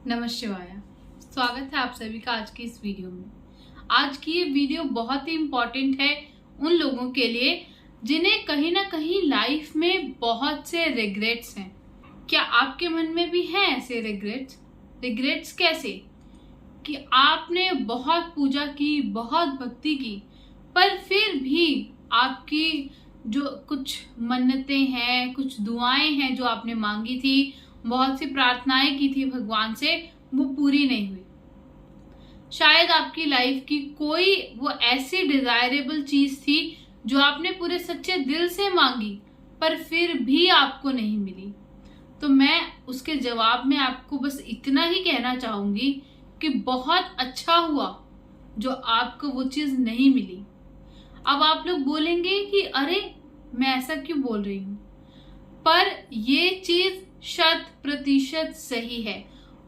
नमः शिवाय। स्वागत है आप सभी का आज की इस वीडियो में। आज की ये वीडियो बहुत ही इम्पोर्टेंट है उन लोगों के लिए जिन्हें कहीं ना कहीं लाइफ में बहुत से रिग्रेट्स हैं। क्या आपके मन में भी हैं ऐसे रिग्रेट्स कैसे कि आपने बहुत पूजा की, बहुत भक्ति की, पर फिर भी आपकी जो कुछ मन्नतें हैं, कुछ दुआएं हैं जो आपने मांगी थी, बहुत सी प्रार्थनाएं की थी भगवान से, वो पूरी नहीं हुई। शायद आपकी लाइफ की कोई वो ऐसी डिजायरेबल चीज थी जो आपने पूरे सच्चे दिल से मांगी पर फिर भी आपको नहीं मिली। तो मैं उसके जवाब में आपको बस इतना ही कहना चाहूंगी कि बहुत अच्छा हुआ जो आपको वो चीज नहीं मिली। अब आप लोग बोलेंगे कि अरे मैं ऐसा क्यों बोल रही हूं, पर ये चीज 100% सही है।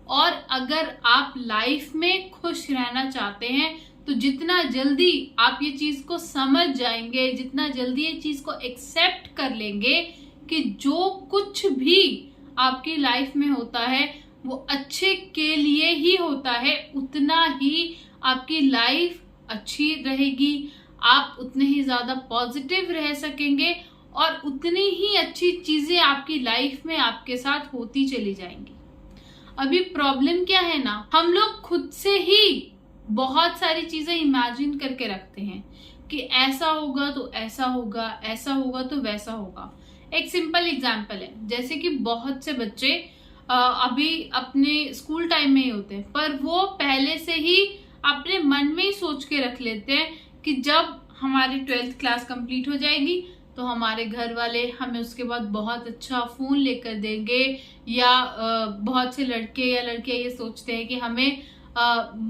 और अगर आप लाइफ में खुश रहना चाहते हैं तो जितना जल्दी आप ये चीज को समझ जाएंगे, जितना जल्दी ये चीज को एक्सेप्ट कर लेंगे कि जो कुछ भी आपकी लाइफ में होता है वो अच्छे के लिए ही होता है, उतना ही आपकी लाइफ अच्छी रहेगी, आप उतने ही ज्यादा पॉजिटिव रह सकेंगे और उतनी ही अच्छी चीजें आपकी लाइफ में आपके साथ होती चली जाएंगी। अभी प्रॉब्लम क्या है ना, हम लोग खुद से ही बहुत सारी चीजें इमेजिन करके रखते हैं कि ऐसा होगा तो ऐसा होगा, ऐसा होगा तो वैसा होगा। एक सिंपल एग्जांपल है, जैसे कि बहुत से बच्चे अभी अपने स्कूल टाइम में ही होते हैं, पर वो पहले से ही अपने मन में ही सोच के रख लेते हैं कि जब हमारी 12th क्लास कंप्लीट हो जाएगी तो हमारे घर वाले हमें उसके बाद बहुत अच्छा फोन लेकर देंगे, या बहुत से लड़के या लड़कियां ये सोचते हैं कि हमें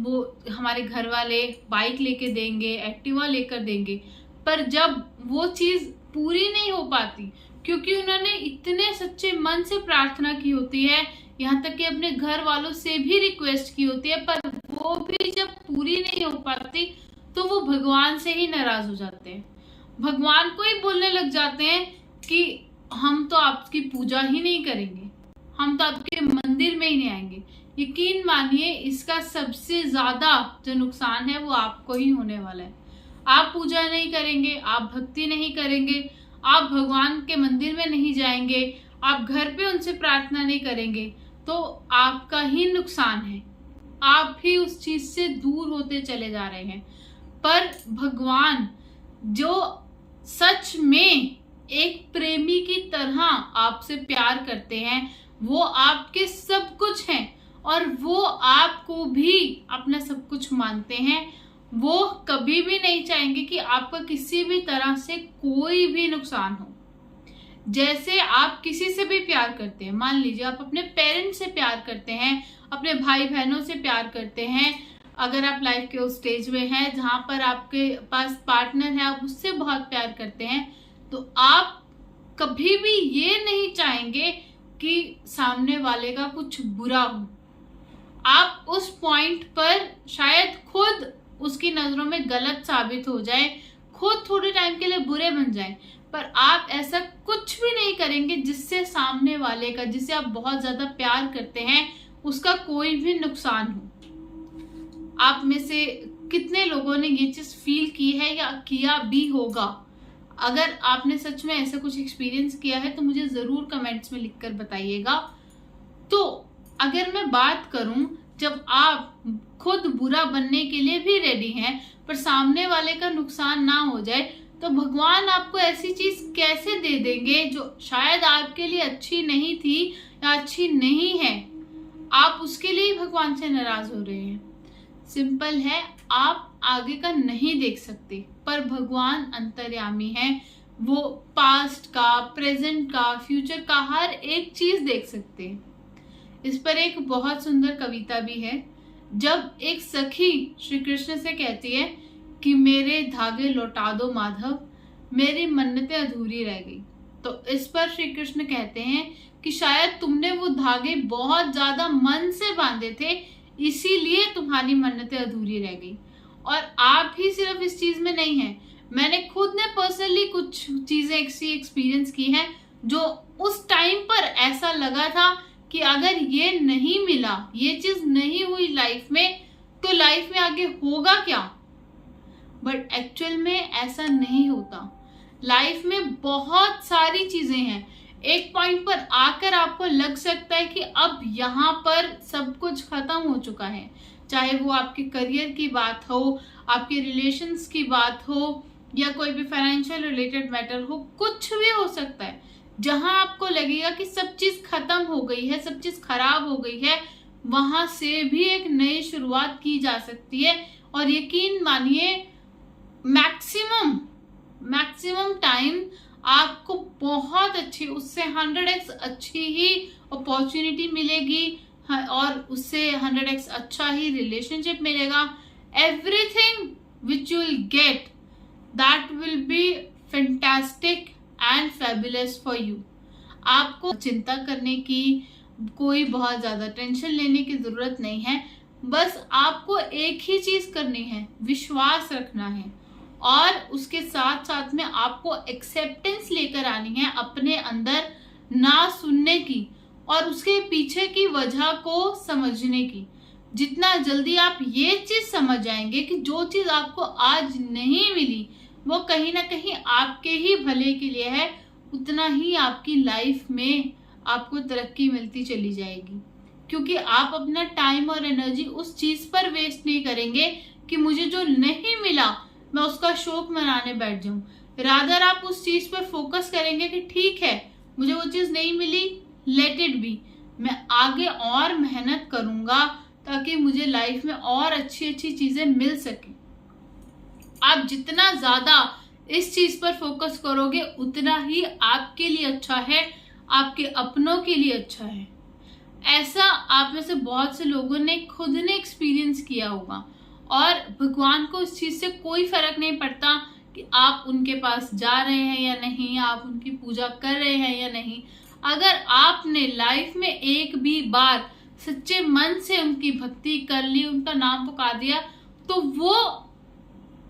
वो हमारे घर वाले बाइक लेके देंगे, एक्टिवा लेकर देंगे। पर जब वो चीज पूरी नहीं हो पाती क्योंकि उन्होंने इतने सच्चे मन से प्रार्थना की होती है, यहाँ तक कि अपने घर वालों से भी रिक्वेस्ट की होती है, पर वो भी जब पूरी नहीं हो पाती तो वो भगवान से ही नाराज हो जाते हैं। भगवान को ही बोलने लग जाते हैं कि हम तो आपकी पूजा ही नहीं करेंगे, हम तो आपके मंदिर में ही नहीं आएंगे। यकीन मानिए इसका सबसे ज्यादा जो नुकसान है वो आपको ही होने वाला है। आप पूजा नहीं करेंगे, आप भक्ति नहीं करेंगे, आप भगवान के मंदिर में नहीं जाएंगे, आप घर पे उनसे प्रार्थना नहीं करेंगे, तो आपका ही नुकसान है। आप भी उस चीज से दूर होते चले जा रहे हैं। पर भगवान जो सच में एक प्रेमी की तरह आपसे प्यार करते हैं, वो आपके सब कुछ हैं और वो आपको भी अपना सब कुछ मानते हैं। वो कभी भी नहीं चाहेंगे कि आपका किसी भी तरह से कोई भी नुकसान हो। जैसे आप किसी से भी प्यार करते हैं, मान लीजिए आप अपने पेरेंट्स से प्यार करते हैं, अपने भाई बहनों से प्यार करते हैं, अगर आप लाइफ के उस स्टेज में हैं जहां पर आपके पास पार्टनर है, आप उससे बहुत प्यार करते हैं, तो आप कभी भी ये नहीं चाहेंगे कि सामने वाले का कुछ बुरा हो। आप उस पॉइंट पर शायद खुद उसकी नजरों में गलत साबित हो जाए, खुद थोड़े टाइम के लिए बुरे बन जाए, पर आप ऐसा कुछ भी नहीं करेंगे जिससे सामने वाले का, जिसे आप बहुत ज्यादा प्यार करते हैं, उसका कोई भी नुकसान हो। आप में से कितने लोगों ने ये चीज फील की है या किया भी होगा? अगर आपने सच में ऐसा कुछ एक्सपीरियंस किया है तो मुझे जरूर कमेंट्स में लिखकर बताइएगा। तो अगर मैं बात करूं, जब आप खुद बुरा बनने के लिए भी रेडी हैं पर सामने वाले का नुकसान ना हो जाए, तो भगवान आपको ऐसी चीज कैसे दे देंगे जो शायद आपके लिए अच्छी नहीं थी या अच्छी नहीं है। आप उसके लिए ही भगवान से नाराज हो रहे हैं। सिंपल है, आप आगे का नहीं देख सकते पर भगवान अंतर्यामी है, वो पास्ट का, प्रेजेंट का, फ्यूचर का हर एक चीज देख सकते हैं। इस पर एक बहुत सुंदर कविता भी है, जब एक सखी श्री कृष्ण से कहती है कि मेरे धागे लौटा दो माधव, मेरी मन्नतें अधूरी रह गई। तो इस पर श्री कृष्ण कहते हैं कि शायद तुमने वो धागे बहुत ज्यादा मन से बांधे थे, इसीलिए तुम्हारी मन्नतें अधूरी रह गई। और आप ही सिर्फ इस चीज में नहीं हैं, मैंने खुद ने पर्सनली कुछ चीजें ऐसी एक्सपीरियंस की हैं जो उस टाइम पर ऐसा लगा था कि अगर ये नहीं मिला ये चीज नहीं हुई लाइफ में, तो लाइफ में आगे होगा क्या? बट एक्चुअल में ऐसा नहीं होता। लाइफ में बहुत सारी चीजें हैं, एक पॉइंट पर आकर आपको लग सकता है कि अब यहाँ पर सब कुछ खत्म हो चुका है, चाहे वो आपके करियर की बात हो, आपके रिलेशंस की बात हो, या कोई भी फाइनेंशियल रिलेटेड मैटर हो, कुछ भी हो सकता है। जहां आपको लगेगा कि सब चीज खत्म हो गई है, सब चीज खराब हो गई है, वहां से भी एक नई शुरुआत की जा सकती है। और यकीन मानिए मैक्सिमम टाइम आपको बहुत अच्छी, उससे 100x अच्छी ही अपॉर्चुनिटी मिलेगी, और उससे 100x अच्छा ही रिलेशनशिप मिलेगा। Everything which you will get that will be fantastic and fabulous for you. आपको चिंता करने की, कोई बहुत ज्यादा टेंशन लेने की जरूरत नहीं है। बस आपको एक ही चीज करनी है, विश्वास रखना है, और उसके साथ साथ में आपको एक्सेप्टेंस लेकर आनी है अपने अंदर, ना सुनने की और उसके पीछे की वजह को समझने की। जितना जल्दी आप ये चीज समझ जाएंगे कि जो चीज आपको आज नहीं मिली वो कहीं ना कहीं आपके ही भले के लिए है, उतना ही आपकी लाइफ में आपको तरक्की मिलती चली जाएगी। क्योंकि आप अपना टाइम और एनर्जी उस चीज पर वेस्ट नहीं करेंगे कि मुझे जो नहीं मिला मैं उसका शौक मनाने बैठ जाऊं। रादर आप उस चीज पर फोकस करेंगे कि ठीक है, मुझे वो चीज नहीं मिली, लेट इट बी, मैं आगे और मेहनत करूंगा ताकि मुझे लाइफ में और अच्छी अच्छी चीजें मिल सके। आप जितना ज्यादा इस चीज पर फोकस करोगे उतना ही आपके लिए अच्छा है, आपके अपनों के लिए अच्छा है। ऐसा आप में से बहुत से लोगों ने खुद ने एक्सपीरियंस किया होगा, और भगवान को इस चीज से कोई फर्क नहीं पड़ता कि आप उनके पास जा रहे हैं या नहीं, आप उनकी पूजा कर रहे हैं या नहीं। अगर आपने लाइफ में एक भी बार सच्चे मन से उनकी भक्ति कर ली, उनका नाम पुकार दिया, तो वो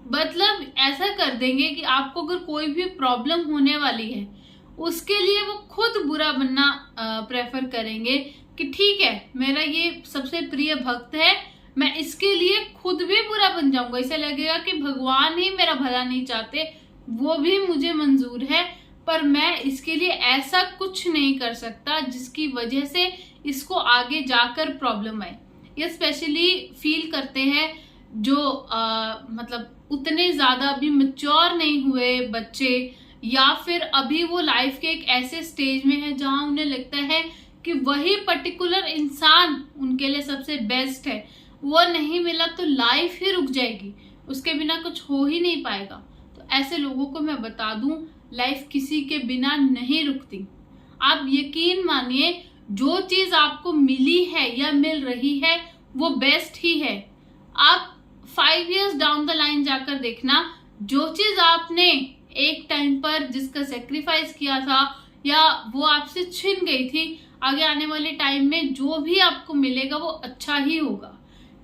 मतलब ऐसा कर देंगे कि आपको अगर कोई भी प्रॉब्लम होने वाली है उसके लिए वो खुद बुरा बनना प्रेफर करेंगे कि ठीक है, मेरा ये सबसे प्रिय भक्त है, मैं इसके लिए खुद भी बुरा बन जाऊंगा। इसे लगेगा कि भगवान ही मेरा भला नहीं चाहते, वो भी मुझे मंजूर है, पर मैं इसके लिए ऐसा कुछ नहीं कर सकता जिसकी वजह से इसको आगे जाकर प्रॉब्लम आए। ये स्पेशली फील करते हैं जो मतलब उतने ज्यादा अभी मैच्योर नहीं हुए बच्चे, या फिर अभी वो लाइफ के एक ऐसे स्टेज में है जहां उन्हें लगता है कि वही पर्टिकुलर इंसान उनके लिए सबसे बेस्ट है, वो नहीं मिला तो लाइफ ही रुक जाएगी, उसके बिना कुछ हो ही नहीं पाएगा। तो ऐसे लोगों को मैं बता दूं, लाइफ किसी के बिना नहीं रुकती। आप यकीन मानिए, जो चीज आपको मिली है या मिल रही है वो बेस्ट ही है। आप 5 years डाउन द लाइन जाकर देखना, जो चीज आपने एक टाइम पर जिसका सेक्रीफाइस किया था या वो आपसे छिन गई थी, आगे आने वाले टाइम में जो भी आपको मिलेगा वो अच्छा ही होगा।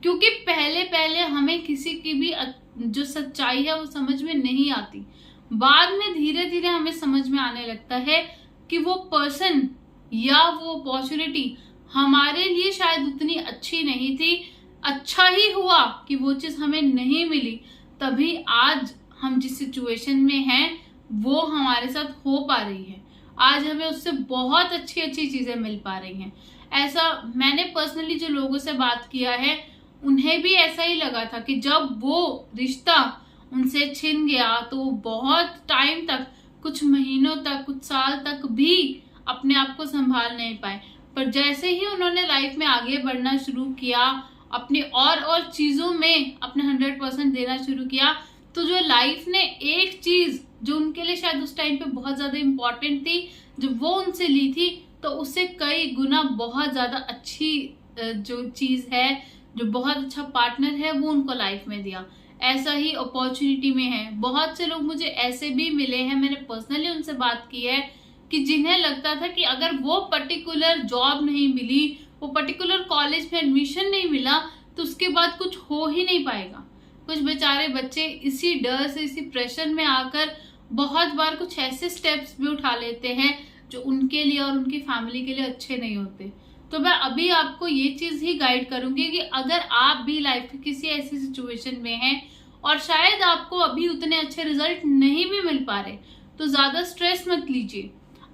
क्योंकि पहले पहले हमें किसी की भी जो सच्चाई है वो समझ में नहीं आती, बाद में धीरे धीरे हमें समझ में आने लगता है कि वो पर्सन या वो अपॉर्चुनिटी हमारे लिए शायद उतनी अच्छी नहीं थी। अच्छा ही हुआ कि वो चीज हमें नहीं मिली, तभी आज हम जिस सिचुएशन में हैं वो हमारे साथ हो पा रही है। आज हमें उससे बहुत अच्छी अच्छी चीजें मिल पा रही हैं। ऐसा मैंने पर्सनली जो लोगों से बात किया है उन्हें भी ऐसा ही लगा था कि जब वो रिश्ता उनसे छिन गया तो वो बहुत टाइम तक, कुछ महीनों तक, कुछ साल तक भी अपने आप को संभाल नहीं पाए। पर जैसे ही उन्होंने लाइफ में आगे बढ़ना शुरू किया, अपनी और चीजों में अपने 100% देना शुरू किया, तो जो लाइफ ने एक चीज जो उनके लिए शायद उस टाइम पे बहुत ज्यादा इंपॉर्टेंट थी, जब वो उनसे ली थी, तो उससे कई गुना बहुत ज्यादा अच्छी जो चीज है, जो बहुत अच्छा पार्टनर है, वो उनको लाइफ में दिया। ऐसा ही अपॉर्चुनिटी में है। बहुत से लोग मुझे ऐसे भी मिले हैं, मैंने पर्सनली उनसे बात की है, कि जिन्हें लगता था कि अगर वो पर्टिकुलर जॉब नहीं मिली, वो पर्टिकुलर कॉलेज में एडमिशन नहीं मिला, तो उसके बाद कुछ हो ही नहीं पाएगा। कुछ बेचारे बच्चे इसी डर से, इसी प्रेशर में आकर बहुत बार कुछ ऐसे स्टेप्स भी उठा लेते हैं जो उनके लिए और उनकी फैमिली के लिए अच्छे नहीं होते। तो मैं अभी आपको ये चीज ही गाइड करूंगी कि अगर आप भी लाइफ की किसी ऐसी सिचुएशन में हैं और शायद आपको अभी उतने अच्छे रिजल्ट नहीं भी मिल पा रहे, तो ज्यादा स्ट्रेस मत लीजिए।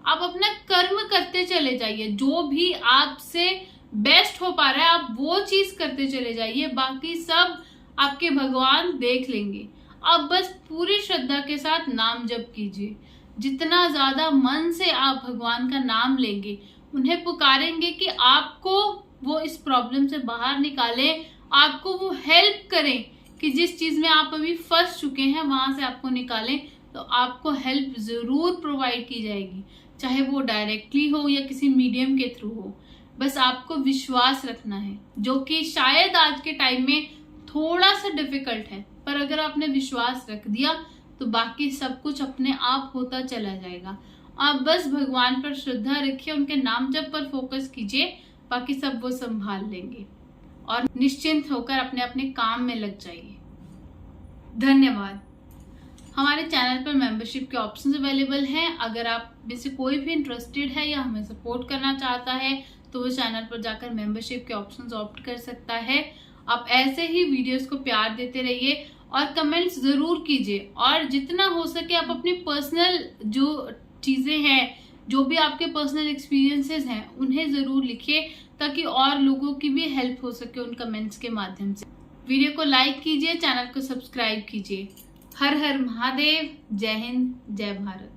आप अपना कर्म करते चले जाइए, जो भी आपसे बेस्ट हो पा रहा है आप वो चीज करते चले जाइए, बाकी सब आपके भगवान देख लेंगे। आप बस पूरी श्रद्धा के साथ नाम जप कीजिए। जितना ज्यादा मन से आप भगवान का नाम लेंगे, उन्हें पुकारेंगे कि आपको वो इस प्रॉब्लम से बाहर निकालें, आपको वो हेल्प करें कि जिस चीज में आप अभी फंस चुके हैं वहां से आपको निकालें, तो आपको हेल्प जरूर प्रोवाइड की जाएगी, चाहे वो डायरेक्टली हो या किसी मीडियम के थ्रू हो। बस आपको विश्वास रखना है, जो कि शायद आज के टाइम में थोड़ा सा डिफिकल्ट है, पर अगर आपने विश्वास रख दिया तो बाकी सब कुछ अपने आप होता चला जाएगा। आप बस भगवान पर श्रद्धा रखिए, उनके नाम जप पर फोकस कीजिए, बाकी सब वो संभाल लेंगे और निश्चिंत होकर अपने अपने काम में लग जाइए। धन्यवाद। हमारे चैनल पर मेंबरशिप के ऑप्शंस अवेलेबल हैं। अगर आप में से कोई भी इंटरेस्टेड है या हमें सपोर्ट करना चाहता है तो वो चैनल पर जाकर मेंबरशिप के ऑप्शंस ऑप्ट कर सकता है। आप ऐसे ही वीडियोस को प्यार देते रहिए और कमेंट्स जरूर कीजिए, और जितना हो सके आप अपनी पर्सनल जो चीजें हैं, जो भी आपके पर्सनल एक्सपीरियंसेस हैं, उन्हें जरूर लिखिए ताकि और लोगों की भी हेल्प हो सके उन कमेंट्स के माध्यम से। वीडियो को लाइक कीजिए, चैनल को सब्सक्राइब कीजिए। हर हर महादेव। जय हिंद, जय भारत।